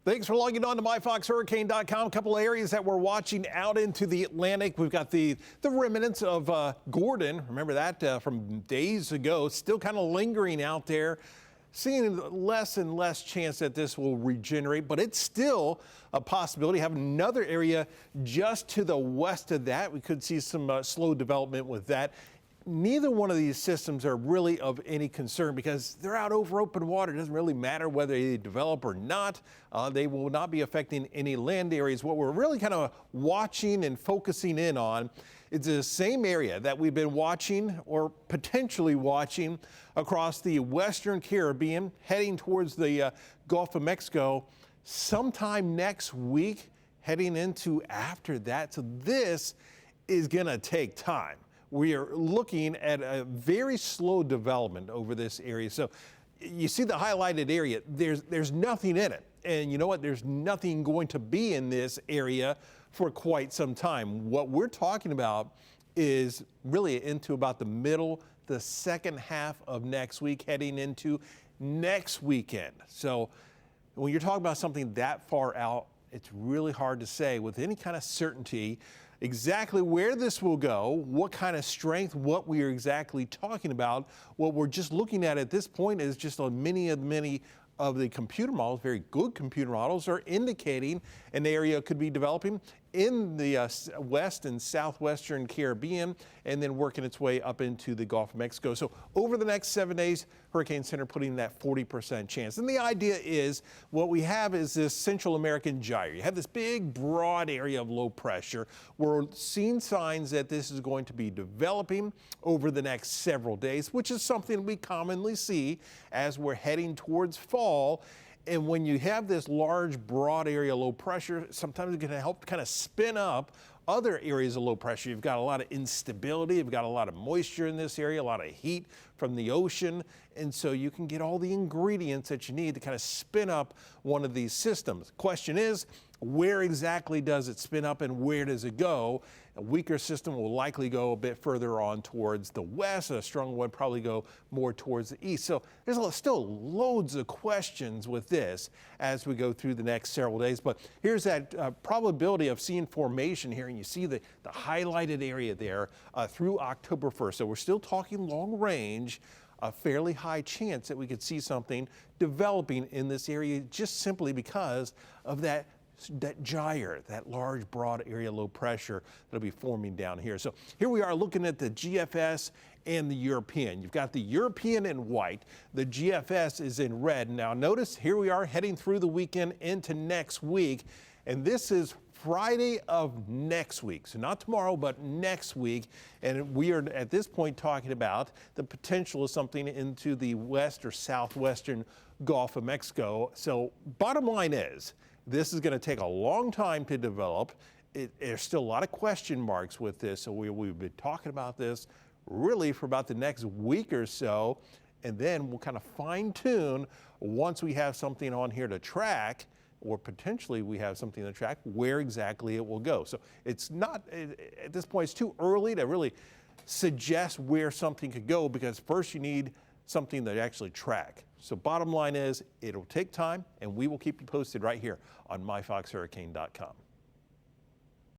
Thanks for logging on to myfoxhurricane.com. A couple of areas that we're watching out into the Atlantic. We've got the remnants of Gordon. Remember that from days ago, still kind of lingering out there. Seeing less and less chance that this will regenerate, but it's still a possibility. Have another area just to the west of that. We could see some slow development with that. Neither one of these systems are really of any concern because they're out over open water. It doesn't really matter whether they develop or not. They will not be affecting any land areas. What we're really kind of watching and focusing in on is the same area that we've been watching or potentially watching across the Western Caribbean, heading towards the Gulf of Mexico sometime next week, heading into after that. So this is going to take time. We are looking at a very slow development over this area. So you see the highlighted area, there's nothing in it. And you know what? There's nothing going to be in this area for quite some time. What we're talking about is really into about the second half of next week, heading into next weekend. So when you're talking about something that far out, it's really hard to say with any kind of certainty exactly where this will go, what kind of strength, what we are exactly talking about. What we're just looking at this point is just many of the computer models, very good computer models, are indicating an area could be developing in the west and southwestern Caribbean and then working its way up into the Gulf of Mexico. So over the next 7 days, Hurricane Center putting that 40% chance. And the idea is what we have is this Central American gyre. You have this big, broad area of low pressure. We're seeing signs that this is going to be developing over the next several days, which is something we commonly see as we're heading towards fall. And when you have this large, broad area of low pressure, sometimes it's going to help kind of spin up other areas of low pressure. You've got a lot of instability, you've got a lot of moisture in this area, a lot of heat from the ocean, and so you can get all the ingredients that you need to kind of spin up one of these systems. Question is, where exactly does it spin up and where does it go? A weaker system will likely go a bit further on towards the west. A stronger one probably go more towards the east. So there's still loads of questions with this as we go through the next several days. But here's that probability of seeing formation here. And you see the highlighted area there through October 1st. So we're still talking long range. A fairly high chance that we could see something developing in this area just simply because of that gyre, that large, broad area low pressure that'll be forming down here. So here we are looking at the GFS and the European. You've got the European in white, the GFS is in red. Now notice here we are heading through the weekend into next week, and this is Friday of next week. So not tomorrow, but next week. And we are at this point talking about the potential of something into the west or southwestern Gulf of Mexico. So bottom line is, this is going to take a long time to develop. There's still a lot of question marks with this. So we've been talking about this really for about the next week or so. And then we'll kind of fine tune once we have something on here to track, or potentially we have something to track where exactly it will go. So it's not, at this point, it's too early to really suggest where something could go because first you need something that actually track. So bottom line is it'll take time and we will keep you posted right here on myfoxhurricane.com.